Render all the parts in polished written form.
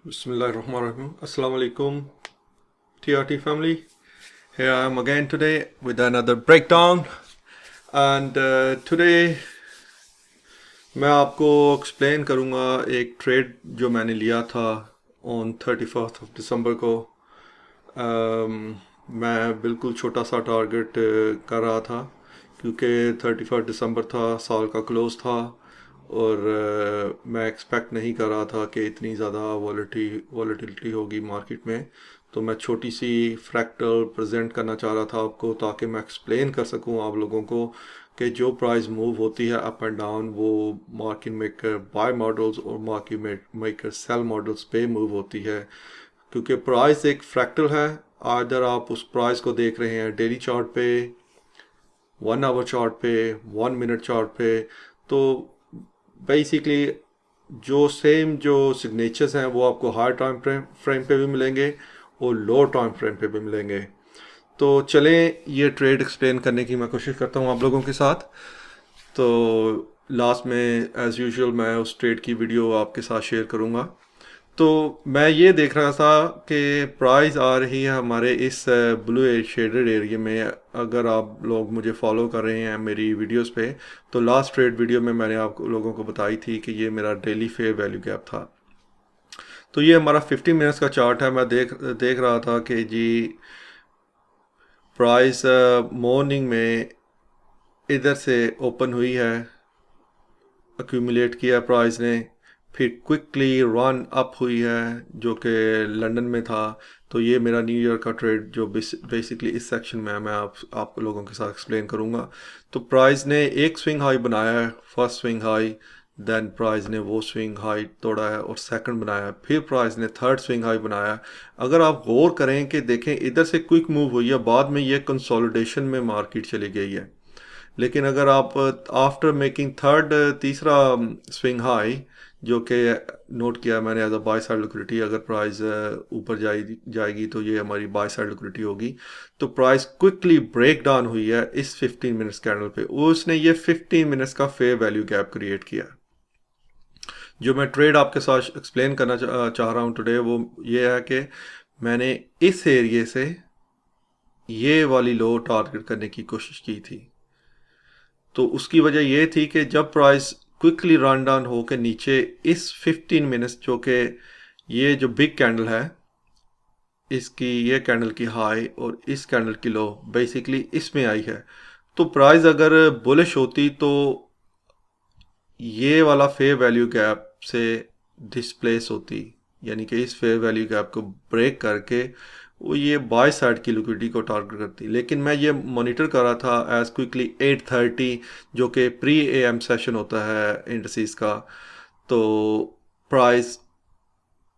Bismillahirrahmanirrahim. Assalamu alaikum, TRT family. Here I am again today with another breakdown. And today मैं आपको explain करूँगा एक trade जो मैंने लिया था ऑन 31st ऑफ दिसंबर को. मैं बिल्कुल छोटा सा टारगेट कर रहा था क्योंकि 31 दिसंबर था, साल का क्लोज था और मैं एक्सपेक्ट नहीं कर रहा था कि इतनी ज़्यादा वॉलेटिलिटी होगी मार्केट में. तो मैं छोटी सी फ्रैक्टल प्रेजेंट करना चाह रहा था आपको ताकि मैं एक्सप्लेन कर सकूं आप लोगों को कि जो प्राइस मूव होती है अप एंड डाउन वो मार्केट मेकर बाय मॉडल्स और मार्केट मेकर सेल मॉडल्स पे मूव होती है. क्योंकि प्राइस एक फ्रैक्टल है, अगर आप उस प्राइस को देख रहे हैं डेली चार्ट पे, 1 आवर चार्ट पे, 1 मिनट चार्ट पे, तो बेसिकली जो सिग्नेचर्स हैं वो आपको हाई टाइम फ्रेम पे भी मिलेंगे और लो टाइम फ्रेम पे भी मिलेंगे. तो चलें ये ट्रेड एक्सप्लेन करने की मैं कोशिश करता हूँ आप लोगों के साथ. तो लास्ट में एज़ यूजुअल मैं उस ट्रेड की वीडियो आपके साथ शेयर करूँगा. तो मैं ये देख रहा था कि प्राइस आ रही है हमारे इस ब्लू शेडेड एरिया में. अगर आप लोग मुझे फॉलो कर रहे हैं मेरी वीडियोस पे, तो लास्ट ट्रेड वीडियो में मैंने आप लोगों को बताई थी कि ये मेरा डेली फेयर वैल्यू गैप था. तो ये हमारा 15 मिनट्स का चार्ट है. मैं देख रहा था कि जी प्राइस मॉर्निंग में इधर से ओपन हुई है, अक्यूमुलेट किया प्राइस ने, फिर क्विकली रन अप हुई है जो कि लंदन में था. तो ये मेरा न्यू ईयर का ट्रेड जो बेसिकली इस सेक्शन में मैं आप लोगों के साथ एक्सप्लेन करूँगा. तो प्राइस ने एक स्विंग हाई बनाया है, first swing high, then price ने वो स्विंग हाई तोड़ा है और सेकंड बनाया, फिर प्राइस ने थर्ड स्विंग हाई बनाया. अगर आप गौर करें कि देखें इधर से क्विक मूव हुई है, बाद में ये कंसोलिडेशन में मार्केट चली गई है. लेकिन अगर आप आफ्टर मेकिंग तीसरा स्विंग हाई जो कि नोट किया मैंने as a buy side liquidity, अगर प्राइस ऊपर जाएगी तो ये हमारी बाय साइड लिक्विडिटी होगी. तो प्राइस क्विकली ब्रेक डाउन हुई है इस 15 मिनट्स कैंडल पे. उसने ये 15 मिनट्स का फेयर वैल्यू गैप क्रिएट किया. जो मैं ट्रेड आपके साथ एक्सप्लेन करना चाह रहा हूँ टुडे वो ये है कि मैंने इस एरिए से ये वाली लो टारगेट करने की कोशिश की थी. तो उसकी वजह ये थी कि जब प्राइस क्विकली रन डाउन हो के नीचे इस 15 मिनट्स जो कि ये जो बिग कैंडल है इसकी, ये कैंडल की हाई और इस कैंडल की लो बेसिकली इसमें आई है, तो प्राइस अगर बुलिश होती तो ये वाला फेयर वैल्यू गैप से डिस्प्लेस होती, यानी कि इस फेयर वैल्यू गैप को ब्रेक करके वो ये बाय साइड की लिक्विडिटी को टारगेट करती. लेकिन मैं ये मॉनिटर कर रहा था एज क्विकली 8:30 जो कि प्री AM सेशन होता है इंडस्ट्रीज का. तो प्राइस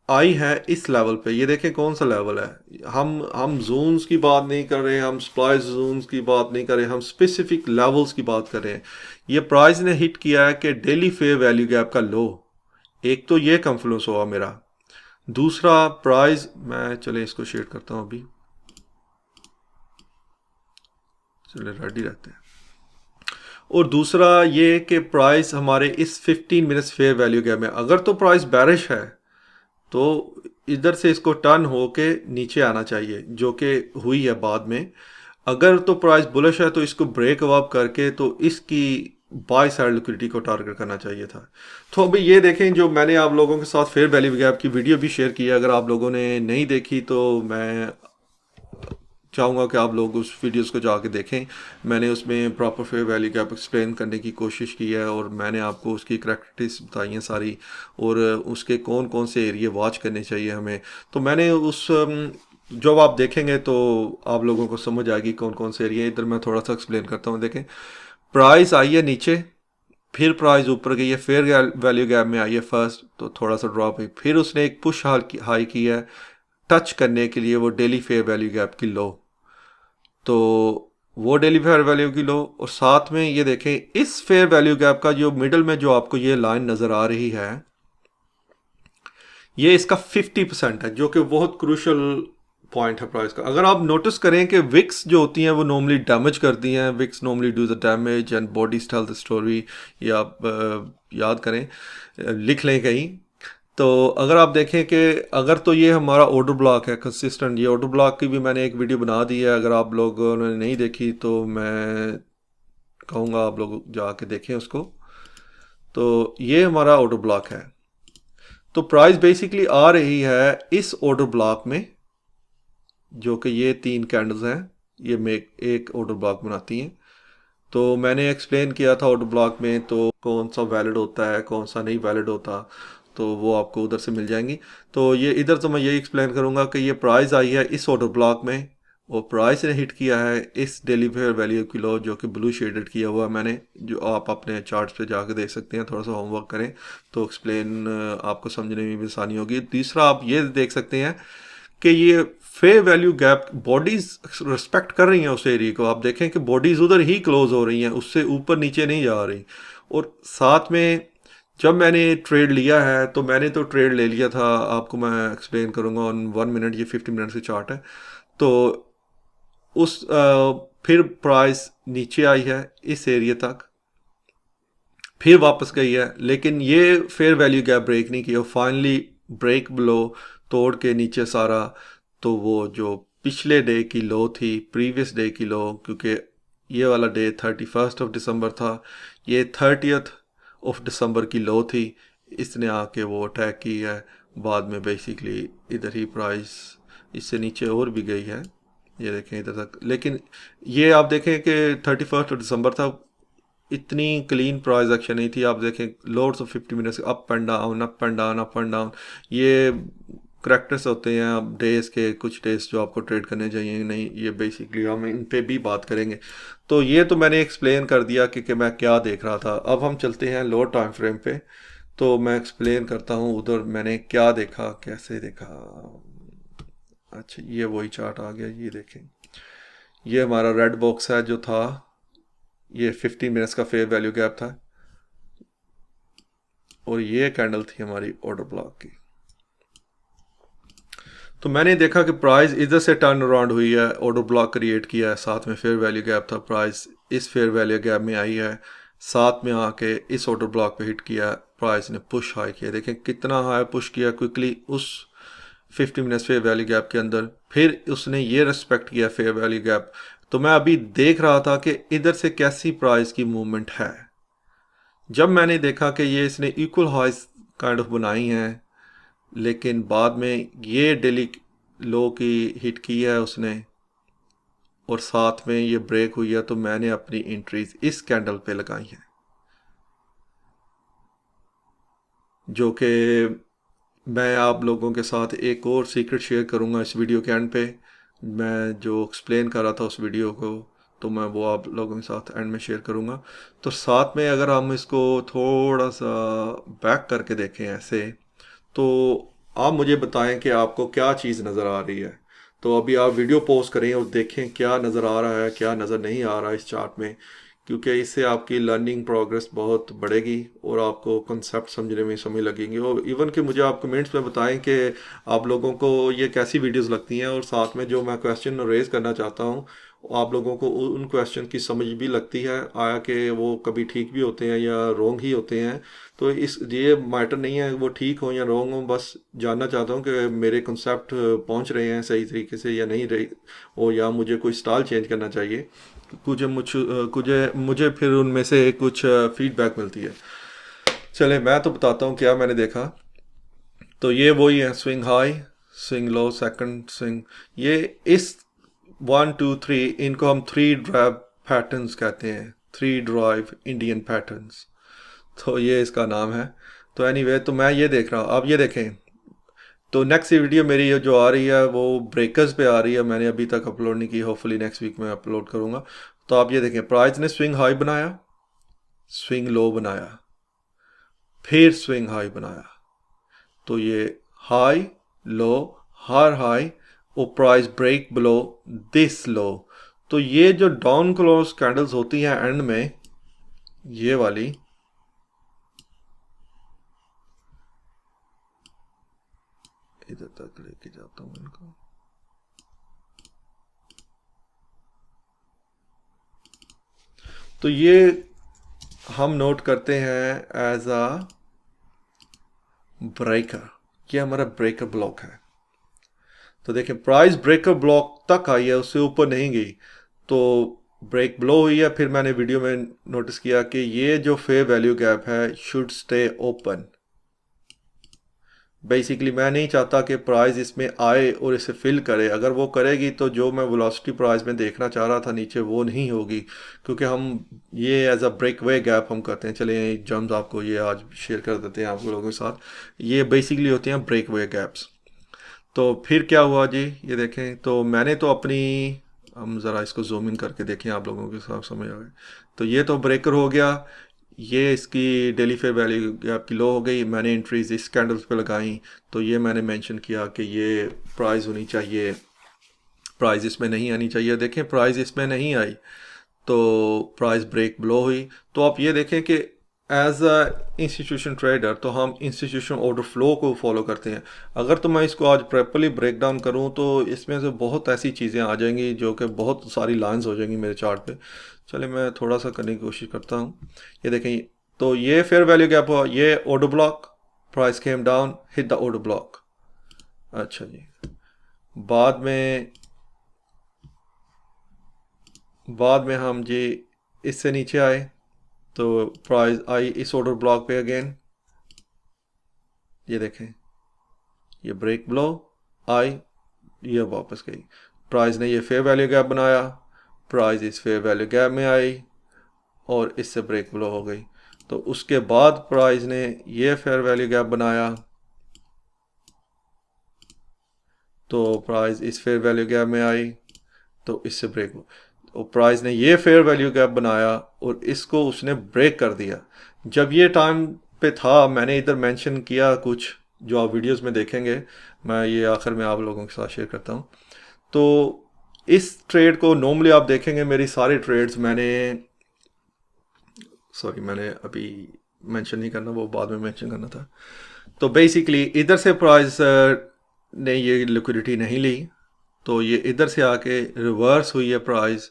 आई है इस लेवल पे. ये देखें कौन सा लेवल है. हम जोन्स की बात नहीं कर रहे, हम सप्लाई जोन्स की बात नहीं कर रहे, हम स्पेसिफिक लेवल्स की बात कर रहे हैं. ये प्राइस ने हिट किया है कि डेली फेयर वैल्यू गैप का लो. एक तो ये कन्फ्लुएंस हुआ मेरा. दूसरा प्राइस, मैं चले इसको शेयर करता हूँ अभी, चले रेडी रहते हैं. और दूसरा ये कि प्राइस हमारे इस 15 मिनट्स फेयर वैल्यू गैप में, अगर तो प्राइस बैरिश है तो इधर से इसको टर्न हो के नीचे आना चाहिए जो कि हुई है बाद में. अगर तो प्राइस बुलिश है तो इसको ब्रेक अप करके तो इसकी बाय साइड लिक्विडिटी को टारगेट करना चाहिए था. तो अभी ये देखें जो मैंने आप लोगों के साथ फेयर वैल्यू गैप की वीडियो भी शेयर की है, अगर आप लोगों ने नहीं देखी तो मैं चाहूँगा कि आप लोग उस वीडियोस को जाके देखें. मैंने उसमें proper fair value gap explain करने की कोशिश की है और मैंने आपको उसकी करैक्टरिस्टिक्स बताई हैं सारी, और उसके कौन कौन से एरिया वॉच करने चाहिए हमें. तो मैंने उस जब आप देखेंगे तो आप लोगों को समझ आएगी कौन कौन से एरिया. इधर मैं थोड़ा सा एक्सप्लेन करता हूँ. देखें प्राइस आई है नीचे, फिर प्राइस ऊपर गई है, फेयर वैल्यू गैप में आई है फर्स्ट, तो थोड़ा सा ड्रॉप हुई, फिर उसने एक पुश हाई की है टच करने के लिए वो डेली फेयर वैल्यू गैप की लो. तो वो डेली फेयर वैल्यू की लो, और साथ में ये देखें इस फेयर वैल्यू गैप का जो मिडल में जो आपको ये लाइन नज़र आ रही है ये इसका 50% है जो कि बहुत क्रूशल पॉइंट है प्राइस का. अगर आप नोटिस करें कि विक्स जो होती हैं वो नॉर्मली डैमेज करती हैं, wicks normally do the damage and bodies tell the story. ये आप याद करें, लिख लें कहीं. तो अगर आप देखें कि अगर तो ये हमारा ऑर्डर ब्लॉक है कंसिस्टेंट, ये ऑर्डर ब्लॉक की भी मैंने एक वीडियो बना दी है, अगर आप लोगों ने नहीं देखी तो मैं कहूँगा आप लोग जाके देखें उसको। तो ये हमारा ऑर्डर ब्लॉक है। तो प्राइस बेसिकली आ रही है इस ऑर्डर ब्लॉक में, जो कि ये 3 कैंडल्स हैं, ये मेक एक ऑर्डर ब्लॉक बनाती हैं। तो मैंने एक्सप्लेन किया था ऑर्डर ब्लॉक में, तो कौन सा वैलिड होता है कौन सा नहीं वैलिड होता, तो वो आपको उधर से मिल जाएंगी। तो ये इधर तो मैं यही एक्सप्लेन करूँगा कि ये प्राइस आई है इस ऑर्डर ब्लॉक में, और प्राइस ने हिट किया है इस डेली फेयर वैल्यू की लो, जो कि ब्लू शेडेड किया हुआ है मैंने, जो आप अपने चार्ट्स पे जाके देख सकते हैं। थोड़ा सा होमवर्क करें तो एक्सप्लेन आपको समझने में भी आसानी होगी। तीसरा आप ये देख सकते हैं कि ये fair value gap bodies respect कर रही हैं उस एरिया को। आप देखें कि बॉडीज उधर ही क्लोज हो रही हैं, उससे ऊपर नीचे नहीं जा रही। और साथ में जब मैंने ट्रेड लिया है तो मैंने तो ट्रेड ले लिया था, आपको मैं एक्सप्लेन करूंगा ऑन 1 मिनट, ये 50 मिनट से चार्ट है। तो उस फिर प्राइस नीचे आई है इस एरिया तक, फिर वापस गई है, लेकिन ये फेयर वैल्यू गैप ब्रेक नहीं किया, फाइनली ब्रेक बिलो तोड़ के नीचे सारा। तो वो जो पिछले डे की लो थी, प्रीवियस डे की लो, क्योंकि ये वाला डे 31 दिसंबर था, ये 30 दिसंबर की लो थी, इसने आके वो अटैक की है। बाद में बेसिकली इधर ही प्राइस इससे नीचे और भी गई है, ये देखें इधर तक। लेकिन ये आप देखें कि 31 दिसंबर था, इतनी क्लीन प्राइस एक्शन नहीं थी। आप देखें loads of 50 minutes up and down up and down up and down, ये करेक्टर्स होते हैं अब डेज के, कुछ डेज जो आपको ट्रेड करने चाहिए नहीं, ये बेसिकली हम इन पे भी बात करेंगे। तो ये तो मैंने एक्सप्लेन कर दिया कि मैं क्या देख रहा था। अब हम चलते हैं लोअर टाइम फ्रेम पे, तो मैं एक्सप्लेन करता हूँ उधर मैंने क्या देखा कैसे देखा। अच्छा, ये वही चार्ट आ गया, ये देखें, ये हमारा रेड बॉक्स है जो था, ये 15 मिनट्स का फेयर वैल्यू गैप था, और ये कैंडल थी हमारी ऑर्डर ब्लॉक की। तो मैंने देखा कि प्राइस इधर से टर्न अराउंड हुई है, ऑर्डर ब्लॉक क्रिएट किया है, साथ में फेयर वैल्यू गैप था, प्राइस इस फेयर वैल्यू गैप में आई है, साथ में आके इस ऑर्डर ब्लॉक पे हिट किया, प्राइस ने पुश हाई किया। देखें कितना हाई पुश किया क्विकली उस 50 मिनट्स फेयर वैल्यू गैप के अंदर, फिर उसने ये रिस्पेक्ट किया फेयर वैल्यू गैप। तो मैं अभी देख रहा था कि इधर से कैसी प्राइस की मूवमेंट है। जब मैंने देखा कि ये इसने इक्वल हाइज काइंड ऑफ बनाई हैं, लेकिन बाद में ये डेली लो की हिट की है उसने, और साथ में ये ब्रेक हुई है, तो मैंने अपनी एंट्रीज इस कैंडल पे लगाई हैं, जो कि मैं आप लोगों के साथ एक और सीक्रेट शेयर करूंगा इस वीडियो के एंड पे। मैं जो एक्सप्लेन कर रहा था उस वीडियो को, तो मैं वो आप लोगों के साथ एंड में शेयर करूंगा। तो साथ में अगर हम इसको थोड़ा सा बैक करके देखें ऐसे, तो आप मुझे बताएं कि आपको क्या चीज़ नज़र आ रही है। तो अभी आप वीडियो पॉज करें और देखें क्या नज़र आ रहा है क्या नज़र नहीं आ रहा है इस चार्ट में, क्योंकि इससे आपकी लर्निंग प्रोग्रेस बहुत बढ़ेगी और आपको कंसेप्ट समझने में समय लगेंगे। और इवन कि मुझे आप कमेंट्स में बताएं कि आप लोगों को ये कैसी वीडियोस लगती हैं, और साथ में जो मैं क्वेश्चन रेज करना चाहता हूँ आप लोगों को उन क्वेश्चन की समझ भी लगती है आया कि वो कभी ठीक भी होते हैं या रॉन्ग ही होते हैं। तो इस ये मैटर नहीं है वो ठीक हो या रॉन्ग हो, बस जानना चाहता हूँ कि मेरे कंसेप्ट पहुँच रहे हैं सही तरीके से या नहीं रही, और या मुझे कोई स्टाइल चेंज करना चाहिए। मुझे फिर उनमें से कुछ फीडबैक मिलती है। चले मैं तो बताता हूँ क्या मैंने देखा। तो ये वही है, swing high swing low second swing, ये इस 1 2 3 इनको हम 3 ड्राइव पैटर्न्स कहते हैं, 3 ड्राइव इंडियन पैटर्न्स, तो ये इसका नाम है। तो एनीवे तो मैं ये देख रहा हूँ, आप ये देखें। तो नेक्स्ट वीडियो मेरी जो आ रही है वो ब्रेकर्स पे आ रही है, मैंने अभी तक अपलोड नहीं की, होपफुली नेक्स्ट वीक में अपलोड करूँगा। तो आप ये देखें, प्राइस ने स्विंग हाई बनाया, स्विंग लो बनाया, फिर स्विंग हाई बनाया। तो ये हाई लो हर हाई, और price break below this low. तो ये जो डाउन क्लोज कैंडल्स होती हैं एंड में, ये वाली, इधर तक लेके जाता हूं इनको, तो ये हम नोट करते हैं एज अ ब्रेकर। ये हमारा ब्रेकर ब्लॉक है। तो देखें प्राइस ब्रेकर ब्लॉक तक आई है, उससे ऊपर नहीं गई, तो ब्रेक ब्लो हुई है। फिर मैंने वीडियो में नोटिस किया कि ये जो फेयर वैल्यू गैप है शुड स्टे ओपन। बेसिकली मैं नहीं चाहता कि प्राइस इसमें आए और इसे फिल करे। अगर वो करेगी तो जो मैं वेलोसिटी प्राइस में देखना चाह रहा था नीचे, वो नहीं होगी, क्योंकि हम ये as a breakaway gap हम करते हैं। चले जम्स आपको ये आज शेयर कर देते हैं आप लोगों के साथ। ये बेसिकली होते हैं ब्रेक वे गैप्स। तो फिर क्या हुआ जी, ये देखें, तो मैंने तो अपनी, हम ज़रा इसको जूम इन करके देखें आप लोगों के साथ समझ आ गए। तो ये तो ब्रेकर हो गया, ये इसकी डेली फेयर वैल्यू गैप की लो हो गई। मैंने एंट्रीज इस कैंडल्स पे लगाई, तो ये मैंने मेंशन किया कि ये प्राइस होनी चाहिए, प्राइस इसमें नहीं आनी चाहिए। देखें प्राइस इसमें नहीं आई, तो प्राइस ब्रेक ब्लो हुई। तो आप ये देखें कि एज अ इंस्टीट्यूशन ट्रेडर तो हम इंस्टीट्यूशन ऑर्डर फ्लो को फॉलो करते हैं। अगर तो मैं इसको आज प्रॉपर्ली ब्रेक डाउन करूँ तो इसमें से बहुत ऐसी चीज़ें आ जाएंगी जो कि बहुत सारी लाइंस हो जाएंगी मेरे चार्ट पे। चले मैं थोड़ा सा करने की कोशिश करता हूँ। ये देखें, तो ये फेयर वैल्यू गैप हुआ, ये order block, price came down, hit the order block. अच्छा जी, बाद में हम जी इससे नीचे आए, तो प्राइस आई इस ऑर्डर ब्लॉक पे अगेन। ये देखें, ये ब्रेक ब्लो आई, ये वापस गई। प्राइस ने ये फेयर वैल्यू गैप बनाया, प्राइस इस फेयर वैल्यू गैप में आई और इससे ब्रेक ब्लो हो गई। तो उसके बाद प्राइस ने ये फेयर वैल्यू गैप बनाया, तो प्राइस इस फेयर वैल्यू गैप में आई, तो इससे ब्रेक, तो प्राइस ने ये फेयर वैल्यू गैप बनाया और इसको उसने ब्रेक कर दिया। जब ये टाइम पे था, मैंने इधर मेंशन किया कुछ जो आप वीडियोस में देखेंगे, मैं ये आखिर में आप लोगों के साथ शेयर करता हूँ। तो इस ट्रेड को नॉर्मली आप देखेंगे, मेरी सारे ट्रेड्स मैंने अभी मेंशन नहीं करना, वो बाद में मेंशन करना था। तो बेसिकली इधर से प्राइस ने ये लिक्विडिटी नहीं ली, तो ये इधर से आके रिवर्स हुई है प्राइस,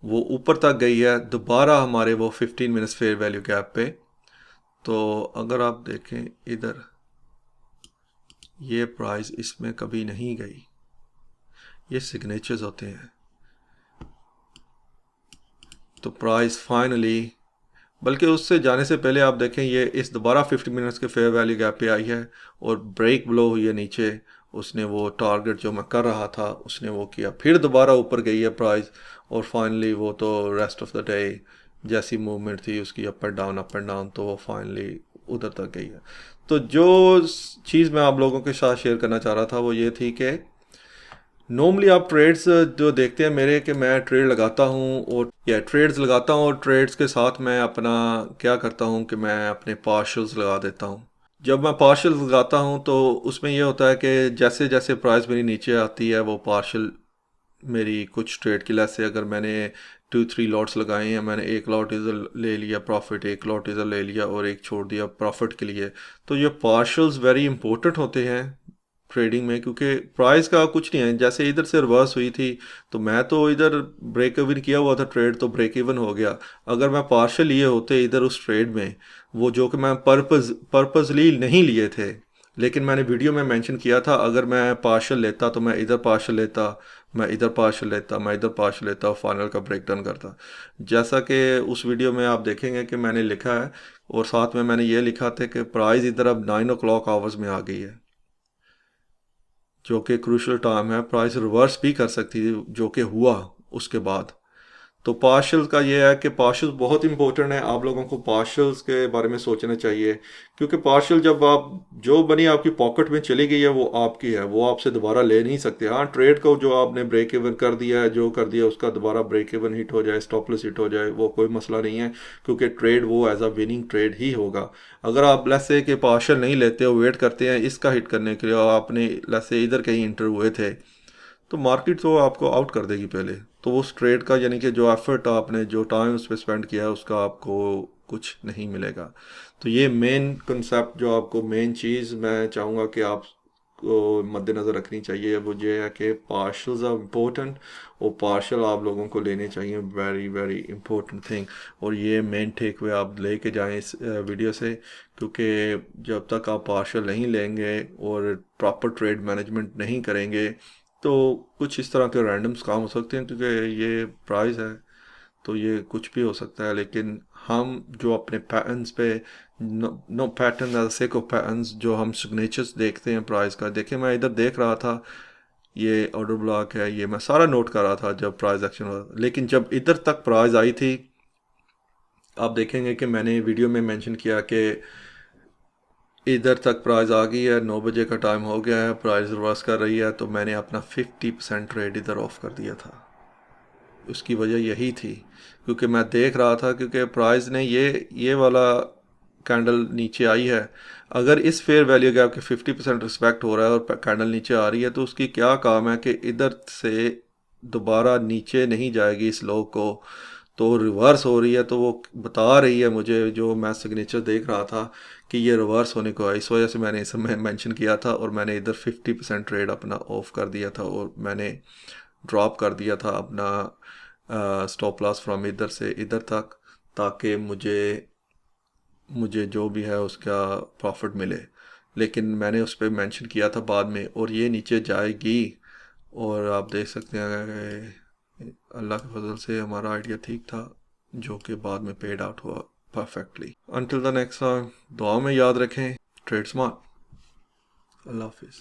वो ऊपर तक गई है दोबारा हमारे वो 15 मिनट्स फेयर वैल्यू गैप पे। तो अगर आप देखें इधर, ये प्राइस इसमें कभी नहीं गई, ये सिग्नेचर्स होते हैं। तो प्राइस फाइनली, बल्कि उससे जाने से पहले आप देखें, ये इस दोबारा 50 मिनट्स के फेयर वैल्यू गैप पे आई है और ब्रेक ब्लो हुई है नीचे। उसने वो टारगेट जो मैं कर रहा था उसने वो किया, फिर दोबारा ऊपर गई है प्राइस, और फाइनली वो तो रेस्ट ऑफ द डे जैसी मूवमेंट थी उसकी अप एंड डाउन, तो वो फाइनली उधर तक गई है। तो जो चीज़ मैं आप लोगों के साथ शेयर करना चाह रहा था वो ये थी कि नॉर्मली आप ट्रेड्स जो देखते हैं मेरे, कि मैं ट्रेड लगाता हूँ और या ट्रेड्स लगाता हूँ, और ट्रेड्स के साथ मैं अपना क्या करता हूँ कि मैं अपने पार्शल्स लगा देता हूँ। जब मैं पार्शल्स लगाता हूँ तो उसमें यह होता है कि जैसे जैसे प्राइस मेरी नीचे आती है, वो पार्शल मेरी कुछ ट्रेड की लेस से, अगर मैंने 2-3 लॉट्स लगाए हैं, मैंने एक लॉट इधर ले लिया प्रॉफिट, एक लॉट इधर ले लिया और एक छोड़ दिया प्रॉफिट के लिए, तो ये पार्शल्स वेरी इंपॉर्टेंट होते हैं ट्रेडिंग में, क्योंकि प्राइस का कुछ नहीं है। जैसे इधर से रिवर्स हुई थी, तो मैं तो इधर ब्रेक इवन किया हुआ था ट्रेड, तो ब्रेक इवन हो गया। अगर मैं पार्शल लिए होते इधर उस ट्रेड में, वो जो कि मैं पर्पजली नहीं लिए थे, लेकिन मैंने वीडियो में मेंशन किया था, अगर मैं पार्शल लेता तो मैं इधर पार्शल लेता, मैं इधर पार्शल लेता, मैं इधर पार्शल लेता और फाइनल का ब्रेक डाउन करता। जैसा कि उस वीडियो में आप देखेंगे कि मैंने लिखा है, और साथ में मैंने ये लिखा था कि प्राइस इधर अब 9 o'clock आवर्स में आ गई है, जो कि क्रूशल टाइम है, प्राइस रिवर्स भी कर सकती थी, जो कि हुआ उसके बाद। तो पार्शल्स का ये है कि पार्शल्स बहुत इंपॉर्टेंट है, आप लोगों को पार्शल्स के बारे में सोचना चाहिए, क्योंकि पार्शल जब आप, जो बनी आपकी पॉकेट में चली गई है वो आपकी है, वो आपसे दोबारा ले नहीं सकते। हाँ, ट्रेड को जो आपने ब्रेक इवन कर दिया है, जो कर दिया उसका दोबारा ब्रेक इवन हिट हो जाए, स्टॉप लॉस हिट हो जाए, वो कोई मसला नहीं है, क्योंकि ट्रेड वो एज अ विनिंग ट्रेड ही होगा। अगर आप लेट्स से कि पार्शल नहीं लेते हो, वेट करते हैं इसका हिट करने के लिए, और आपने लेट्स से इधर कहीं इंटर हुए थे, तो मार्केट तो आपको आउट कर देगी पहले। तो उस ट्रेड का, यानी कि जो एफर्ट आपने, जो टाइम उस पर स्पेंड किया है, उसका आपको कुछ नहीं मिलेगा। तो ये मेन कंसेप्ट, जो आपको मेन चीज़ मैं चाहूँगा कि आप को मद्देनज़र रखनी चाहिए वो ये है कि पार्शल्स आर इम्पोर्टेंट और पार्शल आप लोगों को लेने चाहिए, वेरी वेरी इंपॉर्टेंट थिंग। और ये मेन टेक वे आप लेके जाएं इस वीडियो से, क्योंकि जब तक आप पार्शल नहीं लेंगे और प्रॉपर ट्रेड मैनेजमेंट नहीं करेंगे तो कुछ इस तरह के रैंडम्स काम हो सकते हैं, क्योंकि ये प्राइस है तो ये कुछ भी हो सकता है। लेकिन हम जो अपने पैटर्न्स पे no pattern as sake of patterns, जो हम सिग्नेचर्स देखते हैं प्राइस का, देखिए मैं इधर देख रहा था ये ऑर्डर ब्लॉक है, ये मैं सारा नोट कर रहा था जब प्राइस एक्शन हुआ, लेकिन जब इधर तक प्राइस आई थी आप देखेंगे कि मैंने वीडियो में मेंशन किया कि इधर तक प्राइस आ गई है, 9 बजे का टाइम हो गया है, प्राइस रिवर्स कर रही है, तो मैंने अपना 50% ट्रेड इधर ऑफ कर दिया था। उसकी वजह यही थी क्योंकि मैं देख रहा था, क्योंकि प्राइस ने ये वाला कैंडल नीचे आई है, अगर इस फेयर वैल्यू गैप के 50% रिस्पेक्ट हो रहा है और कैंडल नीचे आ रही है तो उसकी क्या काम है कि इधर से दोबारा नीचे नहीं जाएगी इस लो को, तो रिवर्स हो रही है, तो वो बता रही है मुझे, जो मैं सिग्नेचर देख रहा था, कि ये रिवर्स होने को है। इस वजह से मैंने इसमें मेंशन किया था और मैंने इधर 50% ट्रेड अपना ऑफ कर दिया था और मैंने ड्रॉप कर दिया था अपना स्टॉप लॉस फ्रॉम इधर से इधर तक, ताकि मुझे जो भी है उसका प्रॉफिट मिले। लेकिन मैंने उस पर मेंशन किया था बाद में, और ये नीचे जाएगी, और आप देख सकते हैं कि अल्लाह के फजल से हमारा आइडिया ठीक था, जो कि बाद में पेड आउट हुआ perfectly. Until the next time, दुआ में याद रखें, ट्रेड स्मार्ट। अल्लाह हाफिज़।